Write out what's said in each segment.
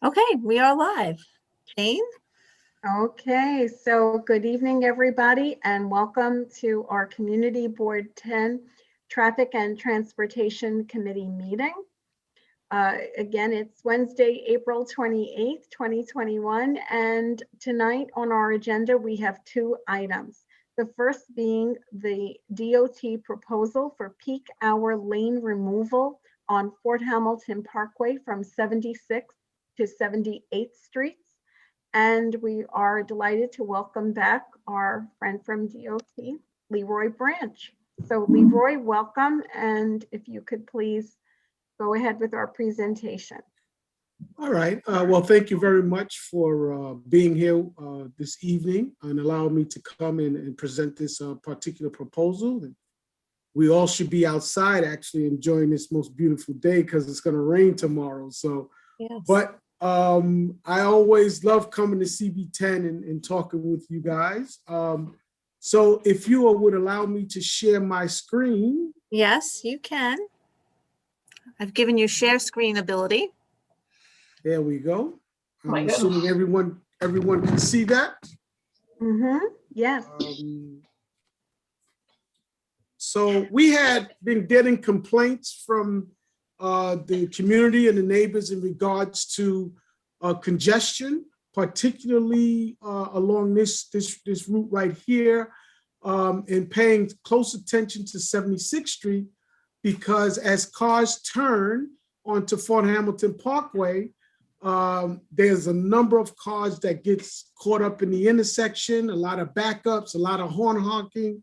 Okay, we are live. Jane? Okay, so good evening, everybody, and welcome to our Community Board 10 Traffic and Transportation Committee meeting. Again, it's Wednesday, April 28th, 2021, and tonight on our agenda, we have two items. The first being the DOT proposal for peak hour lane removal on Fort Hamilton Parkway from 76th to 78th Streets. And we are delighted to welcome back our friend from DOT, Leroy Branch. So Leroy, welcome. And if you could please go ahead with our presentation. All right. Well, thank you very much for being here this evening and allowing me to come in and present this particular proposal. We all should be outside actually enjoying this most beautiful day because it's going to rain tomorrow. So, Yes. But I always love coming to CB10 and talking with you guys. So if you would allow me to share my screen. Yes, you can. I've given you share screen ability. There we go. I'm assuming everyone can see that. Yes. So we had been getting complaints from the community and the neighbors in regards to congestion, particularly along this route right here, and paying close attention to 76th Street, because as cars turn onto Fort Hamilton Parkway, there's a number of cars that gets caught up in the intersection, a lot of backups, a lot of horn honking.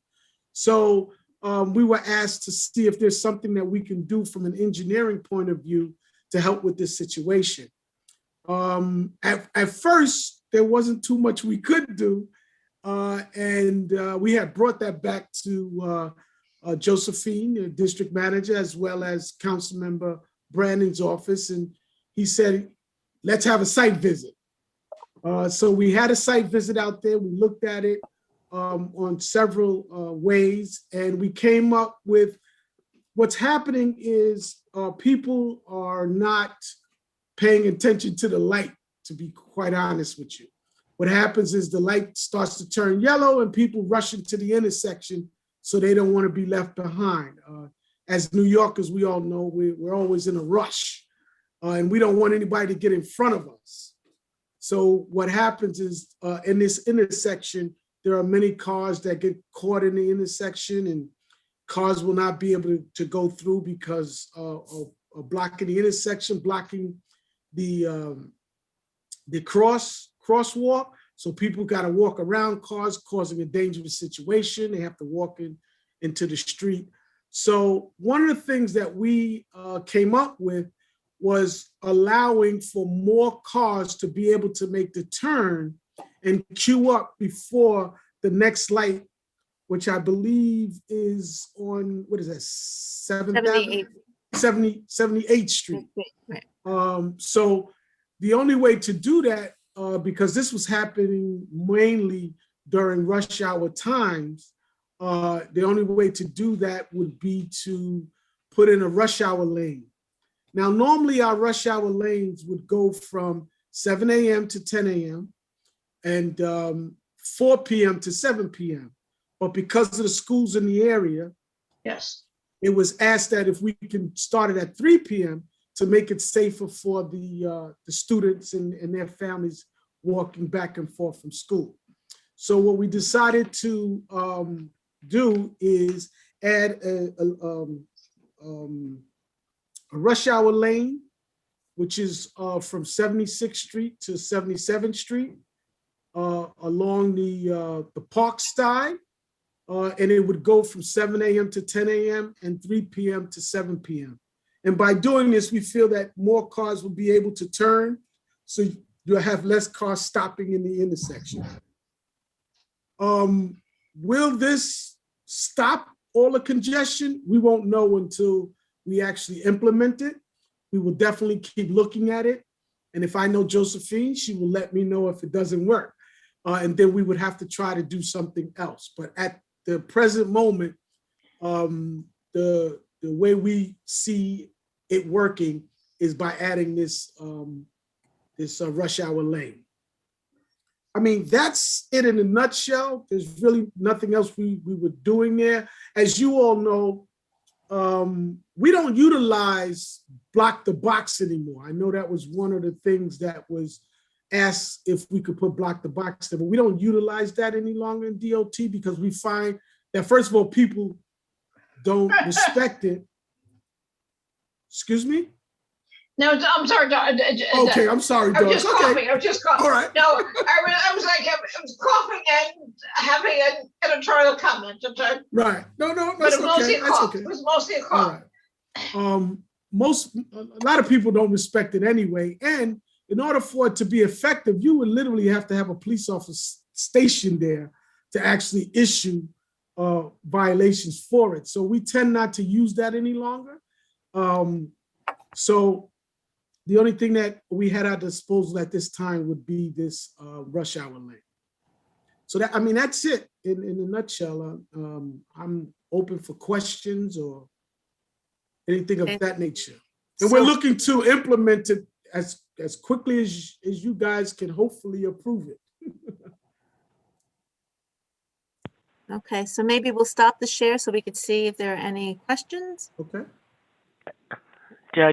So we were asked to see if there's something that we can do from an engineering point of view to help with this situation. At first, there wasn't too much we could do. And we had brought that back to Josephine, the district manager, as well as Councilmember Brandon's office. And he said, let's have a site visit. So we had a site visit out there. We looked at it on several ways, and we came up with what's happening is people are not paying attention to the light, to be quite honest with you. What happens is the light starts to turn yellow and people rush into the intersection so they don't want to be left behind. As New Yorkers, we all know we're always in a rush and we don't want anybody to get in front of us. So what happens is in this intersection, there are many cars that get caught in the intersection, and cars will not be able to go through because of blocking the intersection, blocking the crosswalk. So people got to walk around cars, causing a dangerous situation. They have to walk into the street. So one of the things that we came up with was allowing for more cars to be able to make the turn and queue up before the next light, which I believe is on, what is that, 78th Street. Right. So the only way to do that, because this was happening mainly during rush hour times, the only way to do that would be to put in a rush hour lane. Now, normally our rush hour lanes would go from 7 a.m. to 10 a.m. and 4 p.m. to 7 p.m. But because of the schools in the area, yes, it was asked that if we can start it at 3 p.m. to make it safer for the students and their families walking back and forth from school. So what we decided to do is add a rush hour lane, which is from 76th Street to 77th Street along the park side. And it would go from 7 a.m. to 10 a.m. and 3 p.m. to 7 p.m. And by doing this, we feel that more cars will be able to turn, so you'll have less cars stopping in the intersection. Will this stop all the congestion? We won't know until we actually implement it. We will definitely keep looking at it. And if I know Josephine, she will let me know if it doesn't work. And then we would have to try to do something else. But at the present moment, the way we see it working is by adding this this rush hour lane. I mean, that's it in a nutshell. There's really nothing else we were doing there. As you all know, we don't utilize block the box anymore. I know that was one of the things that was asked if we could put block the box there, but we don't utilize that any longer in DOT because we find that, first of all, people don't respect it. Excuse me? No, I'm sorry. Okay, I'm sorry, I was Doris. just Okay. coughing. I was just coughing. All right. No, I was coughing and having an editorial comment. Right. No, But that's it was mostly okay. a That's cough. okay. It was mostly a All cough. right. A lot of people don't respect it anyway. And in order for it to be effective, you would literally have to have a police officer stationed there to actually issue violations for it. So we tend not to use that any longer. So the only thing that we had at our disposal at this time would be this rush hour lane. So that, I mean, that's it in a nutshell. I'm open for questions or anything of that nature. And we're looking to implement it as quickly as you guys can hopefully approve it. Okay, so maybe we'll stop the share so we could see if there are any questions. Okay.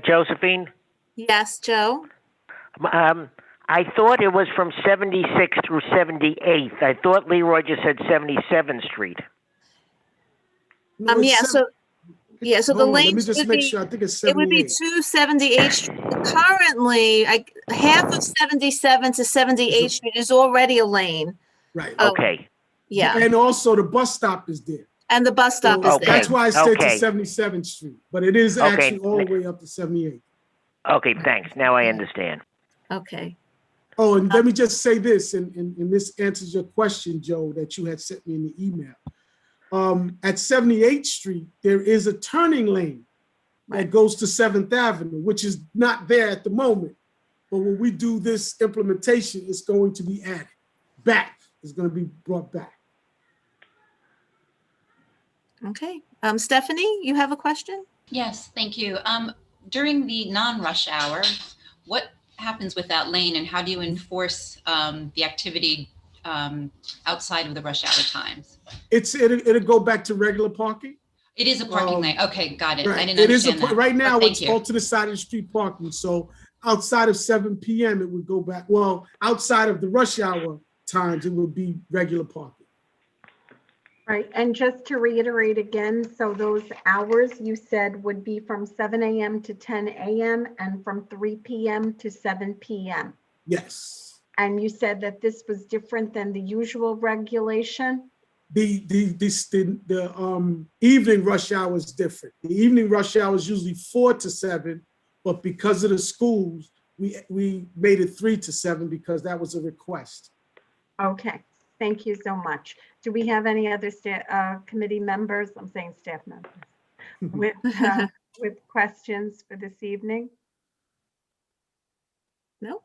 Josephine, Yes, Joe? I thought it was from 76 through 78th. I thought Leroy just said 77th Street. No, it's So the hold on, let me lanes just would make be, sure. I think it's it would be 78. 278 Street. Currently, half of 77 to 78 Street is already a lane. Right. Oh, Okay. Yeah, And also the bus stop is there. and the bus stop is So there. that's why I said to Okay. 77th Street, but it is Okay. actually all the way up to 78th. Okay, thanks. Now I understand. Okay, Oh, and let me just say this, and this answers your question, Joe, that you had sent me in the email. At 78th Street, there is a turning lane that goes to 7th Avenue, which is not there at the moment. But when we do this implementation, it's going to be added back. It's going to be brought back. okay. Stephanie, you have a question? Yes, thank you. During the non-rush hour, what happens with that lane and how do you enforce the activity outside of the rush hour times? It'll go back to regular parking. It is a parking lane. Okay, got it. I Right. didn't It is understand that. right now. But It's alternate side of the street parking. So outside of 7 p.m., it would go back. Well, outside of the rush hour times, it would be regular parking. Right, and just to reiterate again, so those hours you said would be from 7 a.m. to 10 a.m. and from 3 p.m. to 7 p.m. Yes. And you said that this was different than the usual regulation? The evening rush hour is different. The evening rush hour is usually 4 to 7, but because of the schools, we made it 3 to 7 because that was a request. Okay, thank you so much. Do we have any other committee members? I'm saying staff members with questions for this evening? No?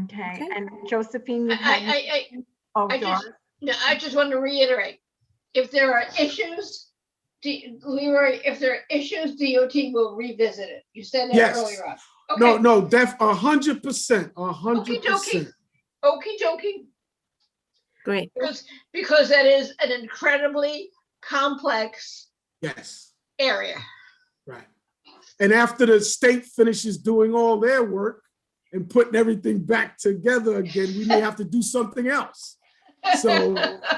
Okay, Okay. and Josephine, you had, I just want to reiterate, if there are issues, Leroy, if there are issues, DOT will revisit it. You said that Yes. earlier on. Okay. No, 100%, 100%. Okie dokie. Great. Because that is an incredibly complex Yes. area. Right. And after the state finishes doing all their work and putting everything back together again, we may have to do something else. So,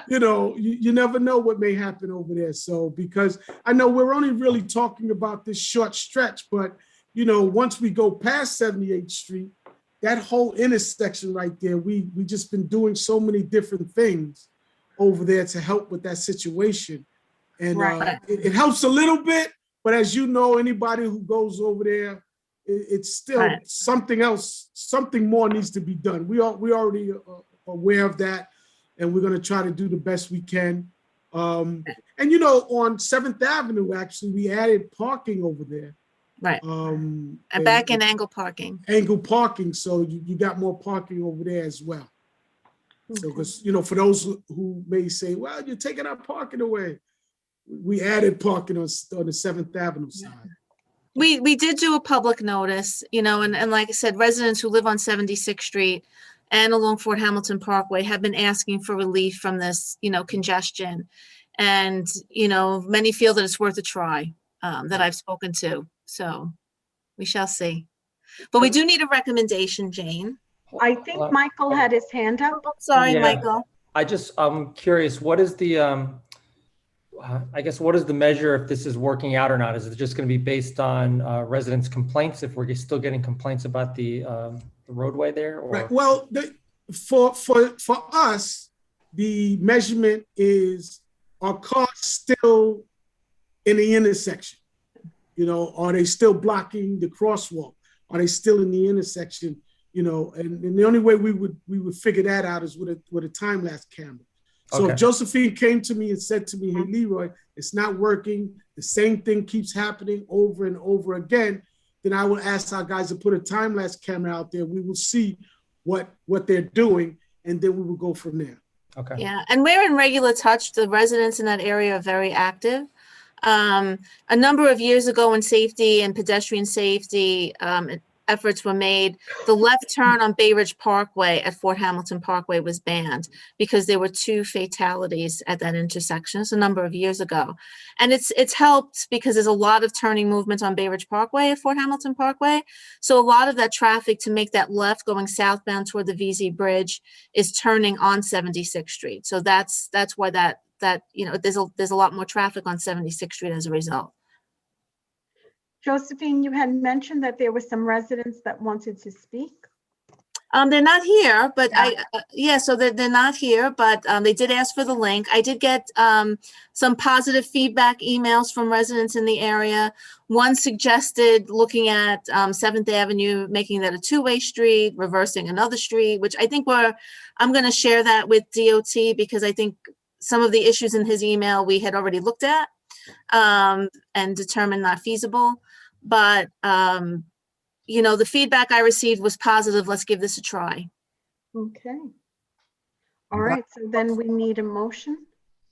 you never know what may happen over there. So, because I know we're only really talking about this short stretch, but, once we go past 78th Street, that whole intersection right there, we just been doing so many different things over there to help with that situation. And it helps a little bit, but as you know, anybody who goes over there, it's still something else, something more needs to be done. We already aware of that, and we're going to try to do the best we can. And on 7th Avenue, actually, we added parking over there. Right. And back in angle parking. Angle parking, so you got more parking over there as well. So, because for those who may say, "Well, you're taking our parking away," we added parking on the 7th Avenue side. We did do a public notice, and like I said, residents who live on 76th Street and along Fort Hamilton Parkway have been asking for relief from this, congestion. And, many feel that it's worth a try, that I've spoken to. So we shall see. But we do need a recommendation, Jane. I think Michael had his hand up. Oh, sorry, Yeah. Michael. I'm curious, what is the, what is the measure if this is working out or not? Is it just going to be based on residents' complaints if we're still getting complaints about the roadway there? Or? Right. Well, for us, the measurement is, are cars still in the intersection? Are they still blocking the crosswalk? Are they still in the intersection? And the only way we would figure that out is with a time-lapse camera. So Okay. if Josephine came to me and said to me, "Hey, Leroy, it's not working. The same thing keeps happening over and over again," then I will ask our guys to put a time-lapse camera out there. We will see what they're doing, and then we will go from there. Okay. Yeah, and we're in regular touch. The residents in that area are very active. A number of years ago, when safety and pedestrian safety efforts were made, the left turn on Bay Ridge Parkway at Fort Hamilton Parkway was banned because there were 2 fatalities at that intersection. It's a number of years ago. And it's helped because there's a lot of turning movement on Bay Ridge Parkway at Fort Hamilton Parkway. So a lot of that traffic to make that left going southbound toward the VZ Bridge is turning on 76th Street. So that's why there's a lot more traffic on 76th Street as a result. Josephine, you had mentioned that there were some residents that wanted to speak. They're not here, but Yeah. so they're not here, but they did ask for the link. I did get some positive feedback emails from residents in the area. One suggested looking at 7th Avenue, making that a 2-way street, reversing another street, which I think I'm going to share that with DOT because I think some of the issues in his email we had already looked at and determined not feasible. But, the feedback I received was positive. Let's give this a try. Okay. All right, so then we need a motion.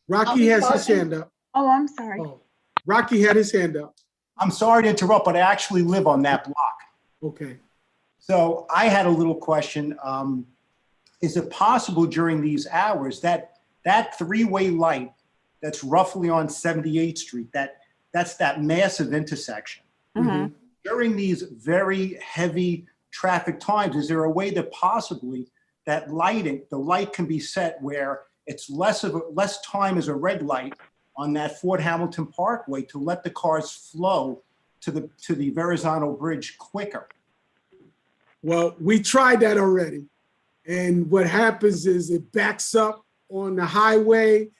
Rocky has his hand up. Oh, I'm sorry. Oh, Rocky had his hand up. I'm sorry to interrupt, but I actually live on that block. Okay. So I had a little question. Is it possible during these hours that 3-way light that's roughly on 78th Street, that's that massive intersection? Mhm. During these very heavy traffic times, is there a way that possibly that the light can be set where it's less time as a red light on that Fort Hamilton Parkway to let the cars flow to the Verrazano Bridge quicker? Well, we tried that already. And what happens is it backs up on the highway.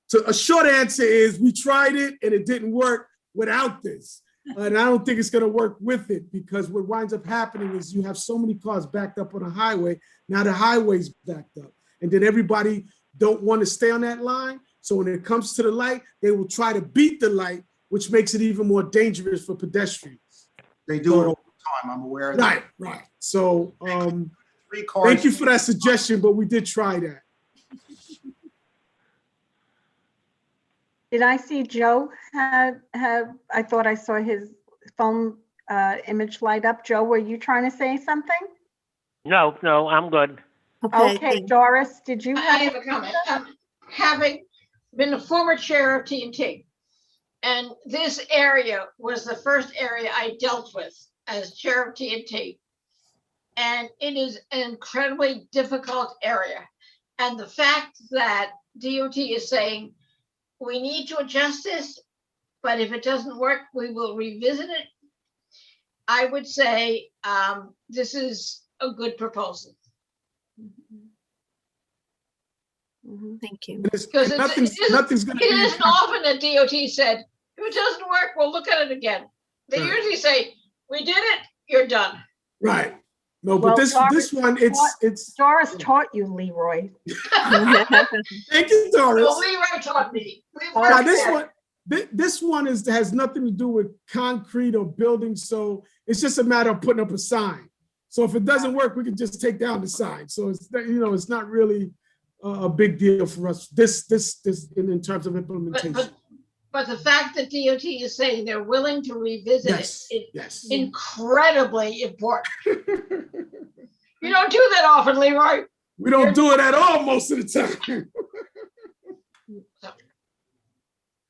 So a short answer is we tried it and it didn't work without this. And I don't think it's going to work with it because what winds up happening is you have so many cars backed up on a highway. Now the highway's backed up. And then everybody don't want to stay on that line. So when it comes to the light, they will try to beat the light, which makes it even more dangerous for pedestrians. They do it all the time, I'm aware of that. Right. So 3 cars. thank you for that suggestion, but we did try that. Did I see Joe I thought I saw his phone image light up. Joe, were you trying to say something? No, I'm good. Okay, Doris, did you I have a comment. Having been a former chair of T&T, and this area was the first area I dealt with as chair of T&T. And it is an incredibly difficult area. And the fact that DOT is saying, we need to adjust this, but if it doesn't work, we will revisit it. I would say this is a good proposal. Thank you. Because Nothing's going to it be. isn't often that DOT said, if it doesn't work, we'll look at it again. They Right. usually say, we did it, you're done. Right. No, Well, but this one, it's. Doris taught you, Leroy. Thank you, Doris. Well, Leroy taught me. We Now, worked there. this one has nothing to do with concrete or building, so it's just a matter of putting up a sign. So if it doesn't work, we can just take down the sign. So it's not really a big deal for us. This in terms of implementation. But the fact that DOT is saying they're willing to revisit Yes, it is yes. incredibly important. You don't do that often, Leroy. We don't do it at all most of the time.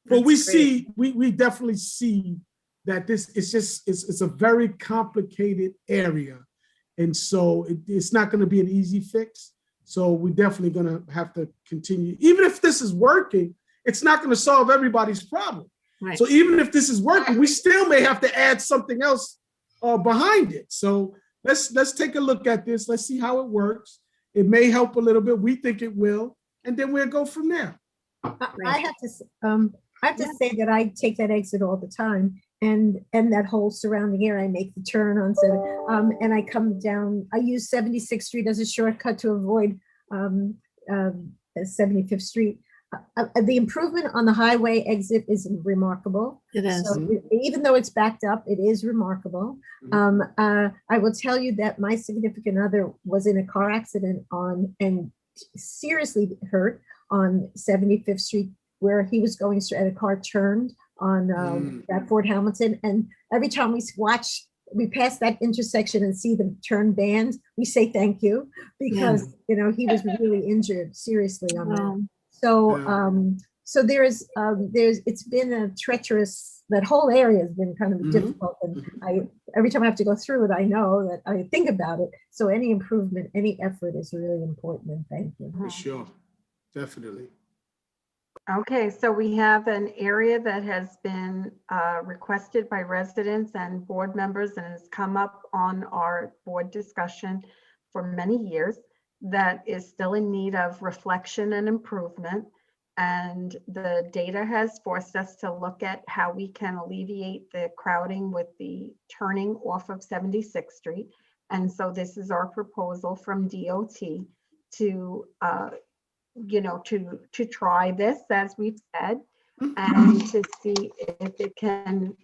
But we see, we definitely see that this is just, it's a very complicated area. And so it's not going to be an easy fix. So we're definitely going to have to continue. Even if this is working, it's not going to solve everybody's problem. Right. So even if this is working, we still may have to add something else behind it. So let's take a look at this. Let's see how it works. It may help a little bit. We think it will. And then we'll go from there. I have to say that I take that exit all the time, and that whole surrounding area. I make the turn on 7, and I come down. I use 76th Street as a shortcut to avoid 75th Street. The improvement on the highway exit is remarkable. It is. So even though it's backed up, it is remarkable. I will tell you that my significant other was in a car accident and seriously hurt on 75th Street, where he was going straight, and a car turned on that Fort Hamilton. And every time we pass that intersection and see the turn banned, we say thank you, because he was really injured seriously on that. So so it's been a treacherous, that whole area has been kind of difficult. And every time I have to go through it, I know that I think about it. So any improvement, any effort is really important, and thank you. For sure, definitely. Okay, so we have an area that has been requested by residents and board members and has come up on our board discussion for many years, that is still in need of reflection and improvement. And the data has forced us to look at how we can alleviate the crowding with the turning off of 76th Street. And so this is our proposal from DOT to to try this, as we've said, and to see if it can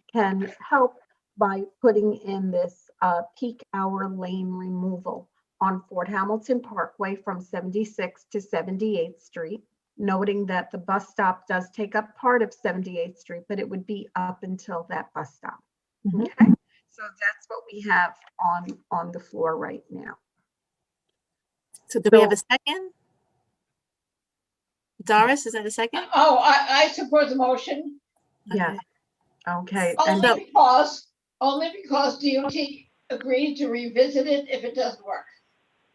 help by putting in this peak hour lane removal on Fort Hamilton Parkway from 76th to 78th Street, noting that the bus stop does take up part of 78th Street, but it would be up until that bus stop. Okay, so that's what we have on the floor right now. So do we have a second? Doris, is that a second? Oh, I support the motion. Yeah. Okay. Only because DOT agreed to revisit it if it doesn't work.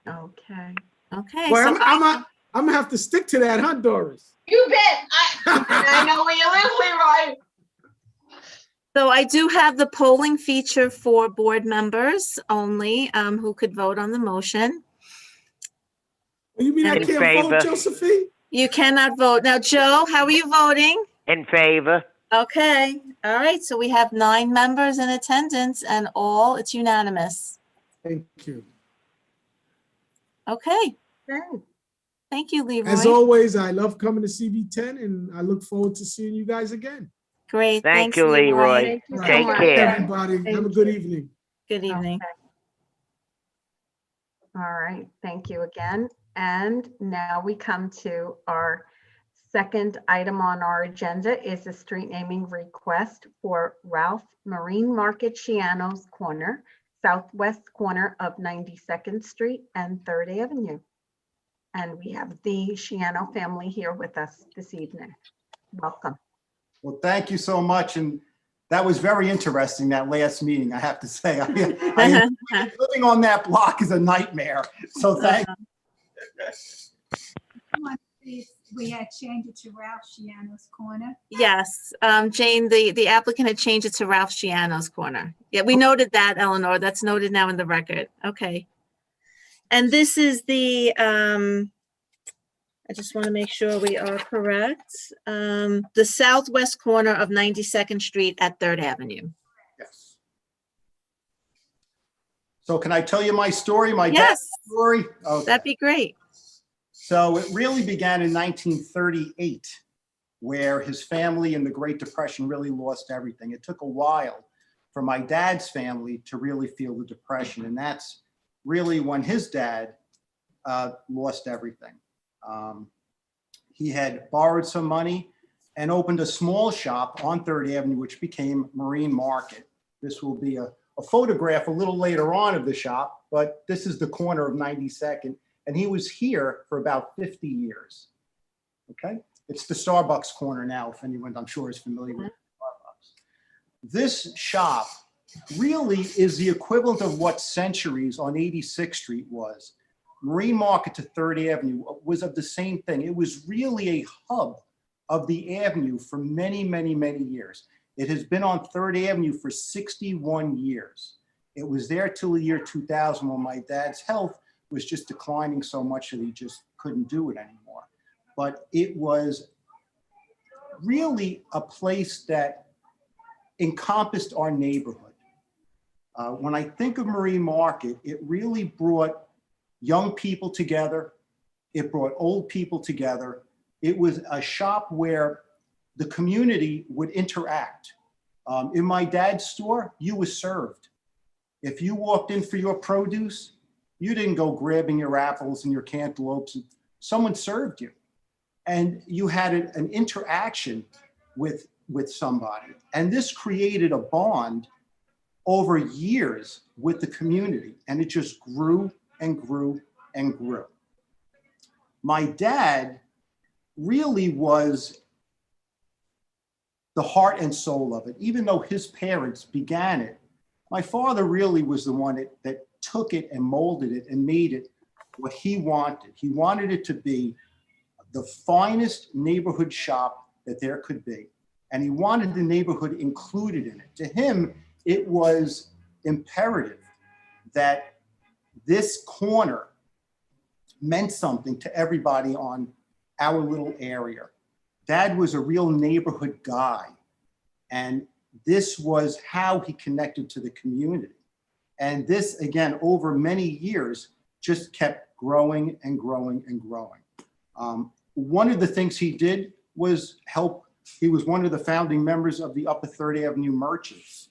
Okay. Okay. Well, So I'm gonna have to stick to that, huh, Doris? You bet. I know where you live, Leroy. So I do have the polling feature for board members only, who could vote on the motion. You mean I In can't favor. vote, Josephine? You cannot vote. Now, Joe, how are you voting? In favor. Okay. All right. So we have 9 members in attendance, and it's unanimous. Thank you. Okay. Okay. Thank you, Leroy. As always, I love coming to CB10, and I look forward to seeing you guys again. Great. Thank Thanks, you, Leroy. Thank you so Take much. care. Everybody, Thank have a good you. evening. Good evening. All right. Thank you again. And now we come to our second item on our agenda is a street naming request for Ralph Marine Market Shiano's Corner, southwest corner of 92nd Street and 3rd Avenue. And we have the Shiano family here with us this evening. Welcome. Well, thank you so much. And that was very interesting, that last meeting, I have to say. Living on that block is a nightmare. So thank you. We had changed it to Ralph Shiano's Corner. Yes, Jane, the applicant had changed it to Ralph Shiano's Corner. Yeah, we noted that, Eleanor. That's noted now in the record. Okay. And this is the, I just want to make sure we are correct. The southwest corner of 92nd Street at 3rd Avenue. Yes. So can I tell you my story, my Yes. dad's story? Okay. That'd be great. So it really began in 1938, where his family in the Great Depression really lost everything. It took a while for my dad's family to really feel the depression. And that's really when his dad lost everything. He had borrowed some money and opened a small shop on 3rd Avenue, which became Marine Market. This will be a photograph a little later on of the shop, but this is the corner of 92nd. And he was here for about 50 years. Okay, it's the Starbucks corner now, if anyone I'm sure is familiar with Starbucks. This shop really is the equivalent of what Centuries on 86th Street was. Marine Market to 3rd Avenue was of the same thing. It was really a hub of the avenue for many, many, many years. It has been on 3rd Avenue for 61 years. It was there till the year 2000 when my dad's health was just declining so much that he just couldn't do it anymore. But it was really a place that encompassed our neighborhood. When I think of Marine Market, it really brought young people together. It brought old people together. It was a shop where the community would interact. In my dad's store, you were served. If you walked in for your produce, you didn't go grabbing your apples and your cantaloupes. Someone served you. And you had an interaction with somebody. And this created a bond over years with the community. And it just grew and grew and grew. My dad really was the heart and soul of it. Even though his parents began it, my father really was the one that took it and molded it and made it what he wanted. He wanted it to be the finest neighborhood shop that there could be. And he wanted the neighborhood included in it. To him, it was imperative that this corner meant something to everybody on our little area. Dad was a real neighborhood guy. And this was how he connected to the community. And this, again, over many years, just kept growing and growing and growing. One of the things he did was help. He was one of the founding members of the Upper 3rd Avenue Merchants.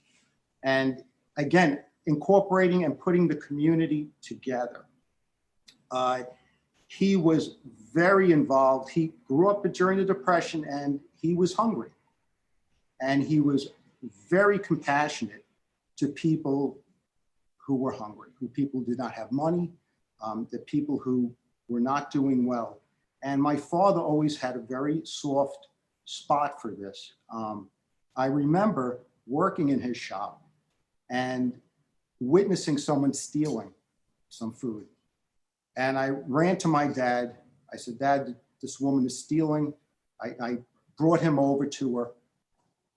And again, incorporating and putting the community together. He was very involved. He grew up during the Depression and he was hungry. And he was very compassionate to people who were hungry, who people did not have money, the people who were not doing well. And my father always had a very soft spot for this. I remember working in his shop and witnessing someone stealing some food. And I ran to my dad. I said, Dad, this woman is stealing. I brought him over to her.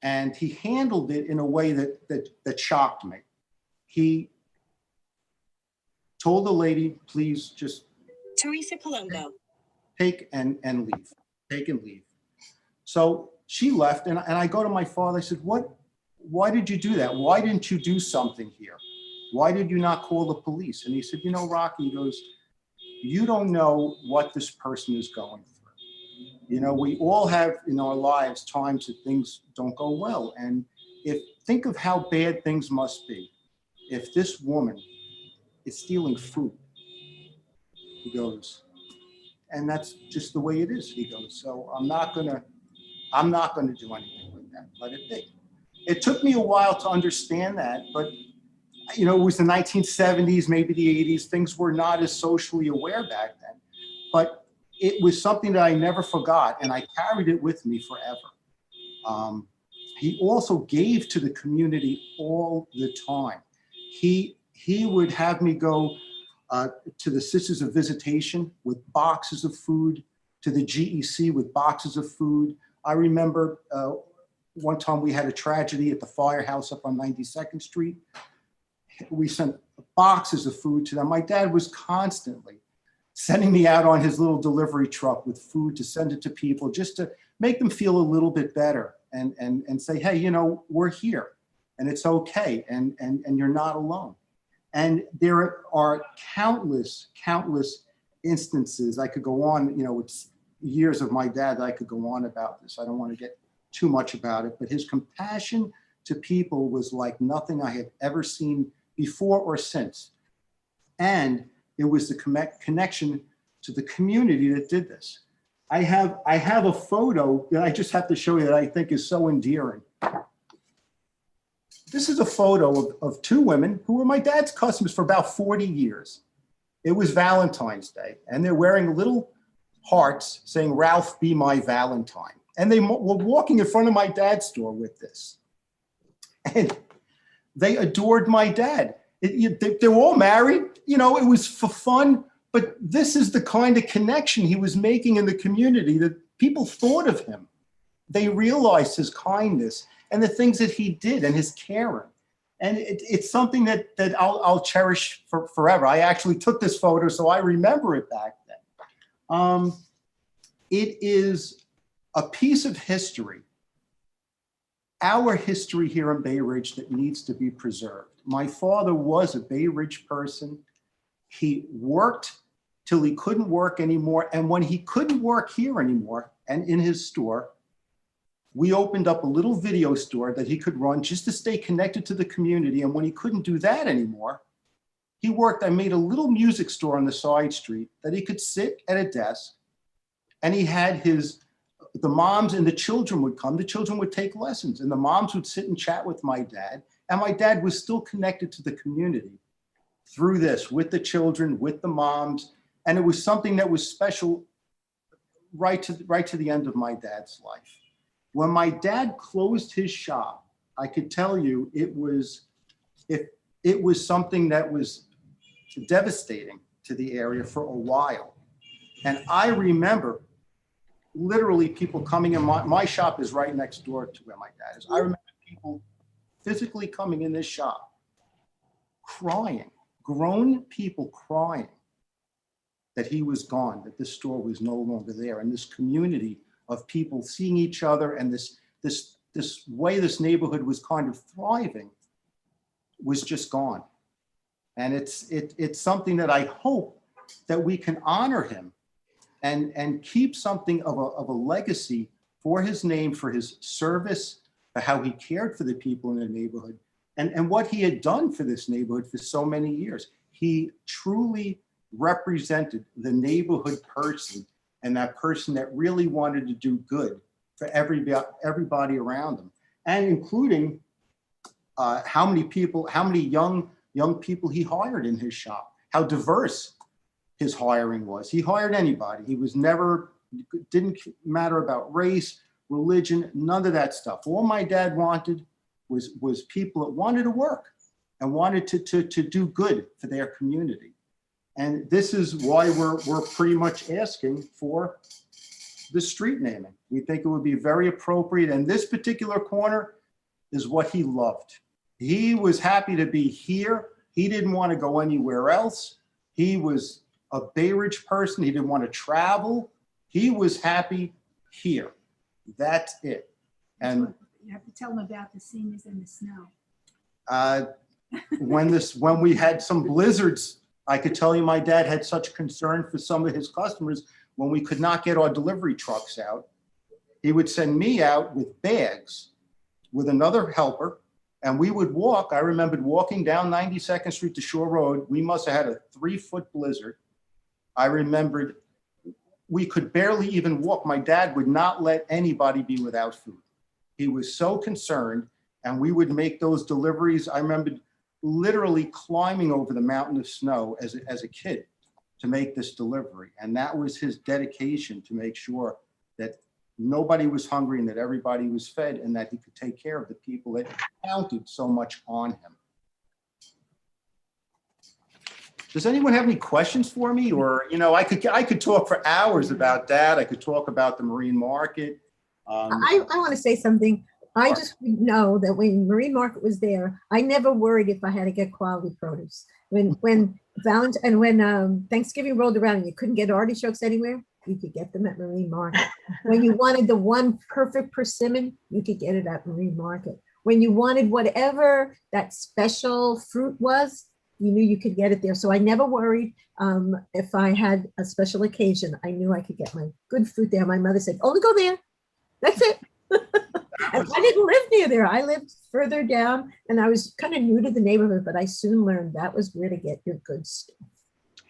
And he handled it in a way that shocked me. He told the lady, please just Teresa Colombo. take and leave, take and leave. So she left and I go to my father, I said, why did you do that? Why didn't you do something here? Why did you not call the police? And he said, you know, Rocky, he goes, you don't know what this person is going through. You know, we all have in our lives times that things don't go well. And think of how bad things must be if this woman is stealing food. He goes, and that's just the way it is. He goes, so I'm not gonna do anything with that. Let it be. It took me a while to understand that, but you know, it was the 1970s, maybe the 80s. Things were not as socially aware back then, but it was something that I never forgot, and I carried it with me forever. He also gave to the community all the time. He would have me go to the Sisters of Visitation with boxes of food, to the GEC with boxes of food. I remember one time we had a tragedy at the firehouse up on 92nd Street. We sent boxes of food to them. My dad was constantly sending me out on his little delivery truck with food to send it to people just to make them feel a little bit better and say, hey, you know, we're here and it's okay and you're not alone. And there are countless instances. I could go on, you know, it's years of my dad that I could go on about this. I don't want to get too much about it, but his compassion to people was like nothing I had ever seen before or since. And it was the connection to the community that did this. I have a photo that I just have to show you that I think is so endearing. This is a photo of two women who were my dad's customers for about 40 years. It was Valentine's Day, and they're wearing little hearts saying, "Ralph, be my Valentine." And they were walking in front of my dad's store with this. And they adored my dad. They were all married, you know, it was for fun, but this is the kind of connection he was making in the community that people thought of him. They realized his kindness and the things that he did and his caring. And it's something that I'll cherish forever. I actually took this photo, so I remember it back then. It is a piece of history, our history here in Bay Ridge, that needs to be preserved. My father was a Bay Ridge person. He worked till he couldn't work anymore. And when he couldn't work here anymore and in his store, we opened up a little video store that he could run just to stay connected to the community. And when he couldn't do that anymore, I made a little music store on the side street that he could sit at a desk, and he had the moms and the children would come. The children would take lessons, and the moms would sit and chat with my dad. And my dad was still connected to the community through this, with the children, with the moms. And it was something that was special right to the end of my dad's life. When my dad closed his shop, I could tell you it was something that was devastating to the area for a while. And I remember literally people coming in. My shop is right next door to where my dad is. I remember people physically coming in this shop, crying, grown people crying that he was gone, that this store was no longer there, and this community of people seeing each other and this way this neighborhood was kind of thriving was just gone. And it's something that I hope that we can honor him and keep something of a legacy for his name, for his service, for how he cared for the people in the neighborhood, and what he had done for this neighborhood for so many years. He truly represented the neighborhood person, and that person that really wanted to do good for everybody around them, and including how many young people he hired in his shop, how diverse his hiring was. He hired anybody. He was didn't matter about race, religion, none of that stuff. All my dad wanted was people that wanted to work and wanted to do good for their community. And this is why we're pretty much asking for the street naming. We think it would be very appropriate. And this particular corner is what he loved. He was happy to be here. He didn't want to go anywhere else. He was a Bay Ridge person. He didn't want to travel. He was happy here. That's it. And you have to tell them about the seniors in the snow. When we had some blizzards, I could tell you my dad had such concern for some of his customers. When we could not get our delivery trucks out, he would send me out with bags with another helper, and we would walk. I remembered walking down 92nd Street to Shore Road. We must have had a 3-foot blizzard. I remembered we could barely even walk. My dad would not let anybody be without food. He was so concerned, and we would make those deliveries. I remembered literally climbing over the mountain of snow as a kid to make this delivery. And that was his dedication to make sure that nobody was hungry and that everybody was fed and that he could take care of the people that counted so much on him. Does anyone have any questions for me? Or, you know, I could talk for hours about that. I could talk about the Marine Market. I want to say something. I just know that when Marine Market was there, I never worried if I had to get quality produce. When Thanksgiving rolled around and you couldn't get artichokes anywhere, you could get them at Marine Market. When you wanted the one perfect persimmon, you could get it at Marine Market. When you wanted whatever that special fruit was, you knew you could get it there. So I never worried if I had a special occasion. I knew I could get my good fruit there. My mother said, only go there. That's it. And I didn't live near there. I lived further down, and I was kind of new to the neighborhood, but I soon learned that was where to get your good stuff.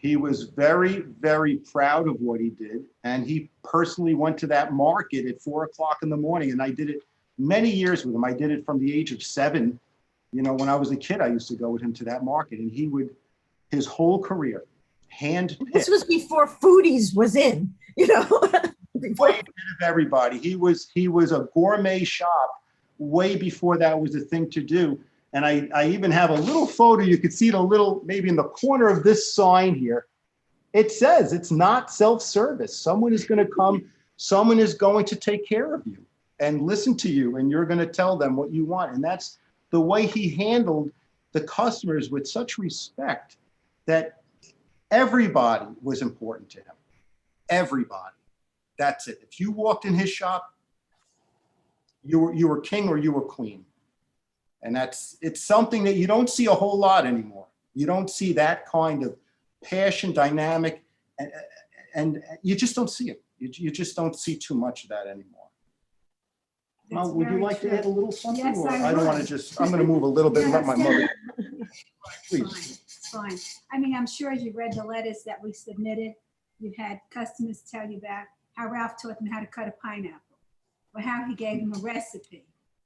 He was very, very proud of what he did. And he personally went to that market at 4 o'clock in the morning. And I did it many years with him. I did it from the age of 7. You know, when I was a kid, I used to go with him to that market, and he would, his whole career, hand-picked. This was before foodies was in, you know. Before. Way ahead of everybody. He was a gourmet shop way before that was a thing to do. And I even have a little photo. You could see it a little, maybe in the corner of this sign here. It says it's not self-service. Someone is going to come, someone is going to take care of you and listen to you, and you're going to tell them what you want. And that's the way he handled the customers, with such respect that everybody was important to him. Everybody. That's it. If you walked in his shop, you were king or you were queen. And it's something that you don't see a whole lot anymore. You don't see that kind of passion, dynamic, and you just don't see it. You just don't see too much of that anymore. That's Well, would you very like to true. add a little something? Yes, Or I don't want to would. just, I'm going to move a little bit and let my mother. Fine, Please. it's fine. I mean, I'm sure as you read the letters that we submitted, you've had customers tell you about how Ralph taught them how to cut a pineapple, or how he gave them a recipe.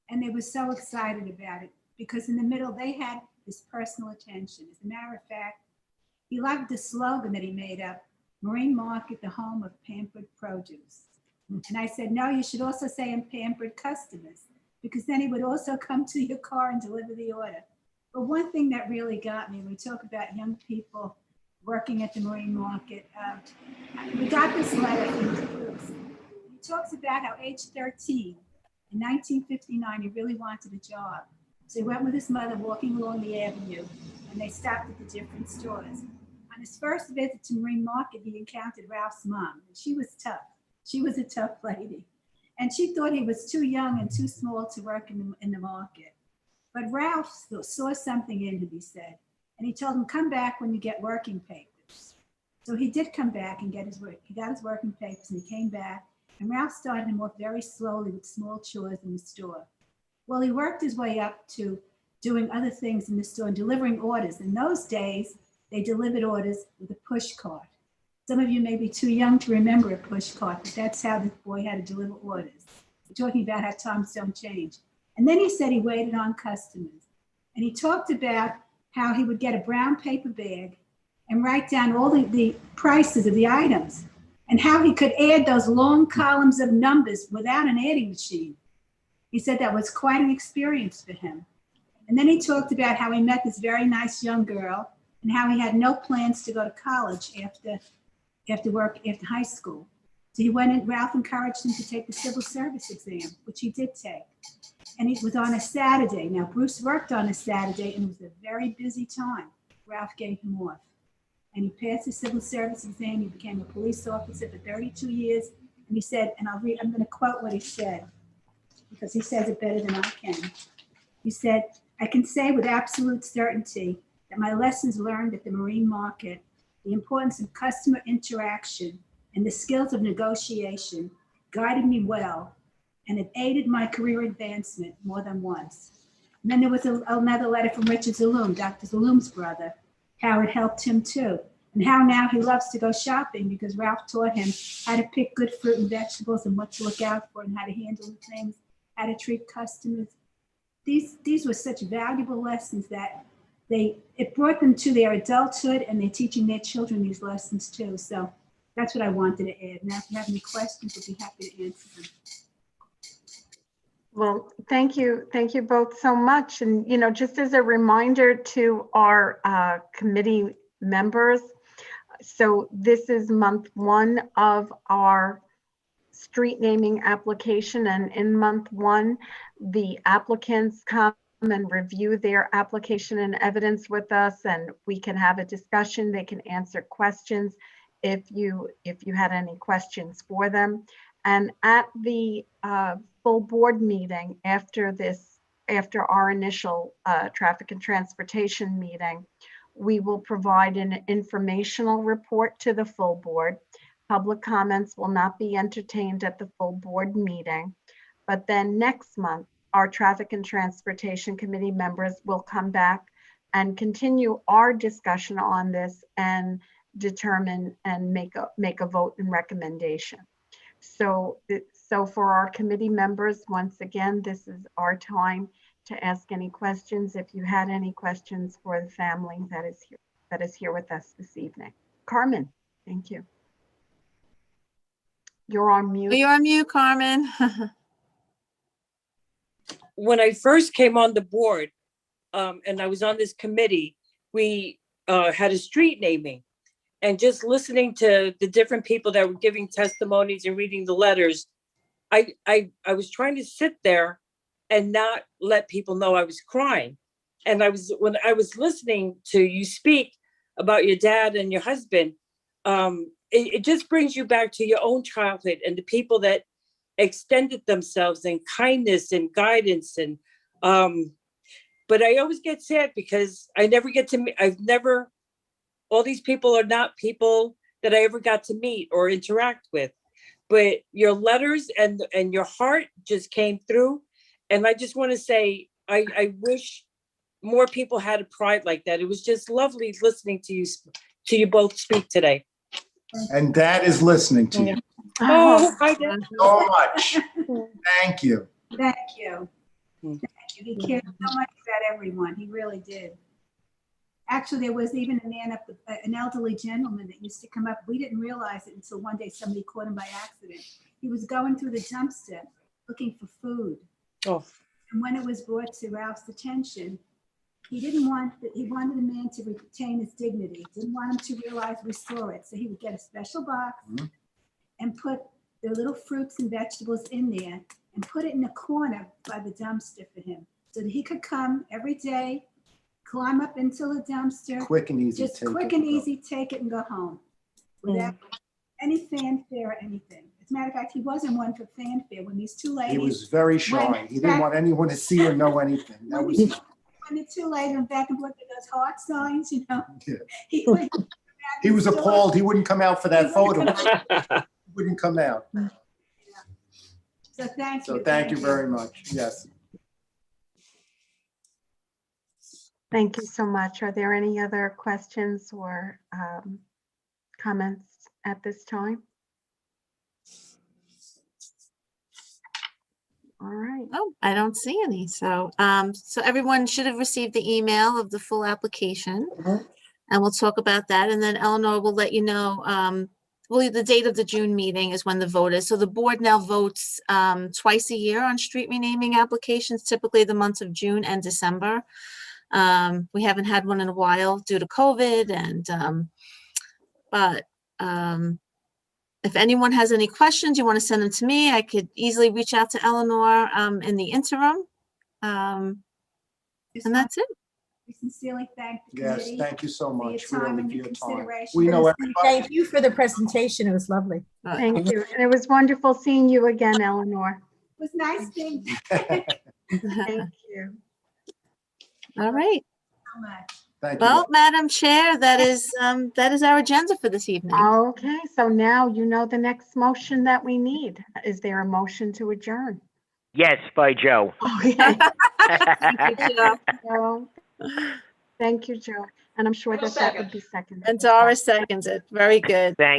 And they were so excited about it, because in the middle, they had this personal attention. As a matter of fact, he loved the slogan that he made up, Marine Market, the home of pampered produce. And I said, no, you should also say pampered customers, because then he would also come to your car and deliver the order. But one thing that really got me, we talk about young people working at the Marine Market. We got this letter from Bruce. He talks about how age 13, in 1959, he really wanted a job. So he went with his mother walking along the avenue, and they stopped at the different stores. On his first visit to Marine Market, he encountered Ralph's mom, and she was tough. She was a tough lady. And she thought he was too young and too small to work in the market. But Ralph saw something in him, he said, and he told him, come back when you get working papers. So he did come back and get his work. He got his working papers and he came back, and Ralph started him off very slowly with small chores in the store. Well, he worked his way up to doing other things in the store and delivering orders. In those days, they delivered orders with a push cart. Some of you may be too young to remember a push cart, but that's how this boy had to deliver orders. We're talking about how times don't change. And then he said he waited on customers. And he talked about how he would get a brown paper bag and write down all the prices of the items, and how he could add those long columns of numbers without an adding machine. He said that was quite an experience for him. And then he talked about how he met this very nice young girl, and how he had no plans to go to college after high school. So he went and Ralph encouraged him to take the civil service exam, which he did take. And it was on a Saturday. Now, Bruce worked on a Saturday, and it was a very busy time. Ralph gave him off. And he passed the civil service exam. He became a police officer for 32 years. And he said, and I'm going to quote what he said, because he says it better than I can. He said, I can say with absolute certainty that my lessons learned at the Marine Market, the importance of customer interaction and the skills of negotiation, guided me well, and it aided my career advancement more than once. And then there was another letter from Richard Zaloom, Dr. Zaloom's brother, how it helped him too, and how now he loves to go shopping because Ralph taught him how to pick good fruit and vegetables and what to look out for and how to handle things, how to treat customers. These were such valuable lessons that it brought them to their adulthood, and they're teaching their children these lessons too. So that's what I wanted to add. Now, if you have any questions, I'd be happy to answer them. Well, thank you. Thank you both so much. And, you know, just as a reminder to our committee members, so this is month 1 of our street naming application. And in month 1, the applicants come and review their application and evidence with us, and we can have a discussion. They can answer questions if you had any questions for them. And at the full board meeting after our initial traffic and transportation meeting, we will provide an informational report to the full board. Public comments will not be entertained at the full board meeting. But then next month, our Traffic and Transportation Committee members will come back and continue our discussion on this and determine and make a vote and recommendation. So for our committee members, once again, this is our time to ask any questions. If you had any questions for the family that is here with us this evening. Carmen, thank you. You're on mute. You're on mute, Carmen. When I first came on the board, and I was on this committee, we had a street naming. And just listening to the different people that were giving testimonies and reading the letters, I was trying to sit there and not let people know I was crying. And when I was listening to you speak about your dad and your husband, it just brings you back to your own childhood and the people that extended themselves in kindness and guidance. And but I always get sad because I never get to meet. All these people are not people that I ever got to meet or interact with. But your letters and your heart just came through. And I just want to say, I wish more people had a pride like that. It was just lovely listening to you both speak today. And Dad is listening to you. Oh, hi, Dad. So much. Thank you. Thank you. Thank you. He cared so much about everyone. He really did. Actually, there was even an elderly gentleman that used to come up. We didn't realize it until one day somebody caught him by accident. He was going through the dumpster looking for food. Oh. And when it was brought to Ralph's attention, he wanted the man to retain his dignity. Didn't want him to realize we saw it. So he would get a special box and put the little fruits and vegetables in there and put it in a corner by the dumpster for him so that he could come every day, climb up into the dumpster. Quick and easy. Just quick and easy, take it and go home without any fanfare or anything. As a matter of fact, he wasn't one for fanfare when these two ladies. He was very shy. He didn't want anyone to see or know anything. That was when the two ladies went back and forth with those heart signs, you know. Yeah. He was appalled. He wouldn't come out for that photo. He wouldn't come out. Yeah. So thank you. So thank you very much. Yes. Thank you so much. Are there any other questions or comments at this time? All right. Oh, I don't see any. So, so everyone should have received the email of the full application, and we'll talk about that. And then Eleanor will let you know, well, the date of the June meeting is when the vote is. So the board now votes twice a year on street renaming applications, typically the months of June and December. We haven't had one in a while due to COVID, and but if anyone has any questions, you want to send them to me, I could easily reach out to Eleanor in the interim. And that's it. We sincerely thank the Yes. committee Thank you so for your much. time Really, and for your your time. consideration. We know everybody. Thank you for the presentation. It was lovely. Thank you. And it was wonderful seeing you again, Eleanor. It was nice being Thank you. All right. so much. Thank you. Well, Madam Chair, that is our agenda for this evening. Okay, so now you know the next motion that we need. Is there a motion to adjourn? Yes, by Joe. Okay. Thank you, Joe. So, thank you, Joe. And I'm sure that that would be seconded. And Doris seconds it. Very good. Thank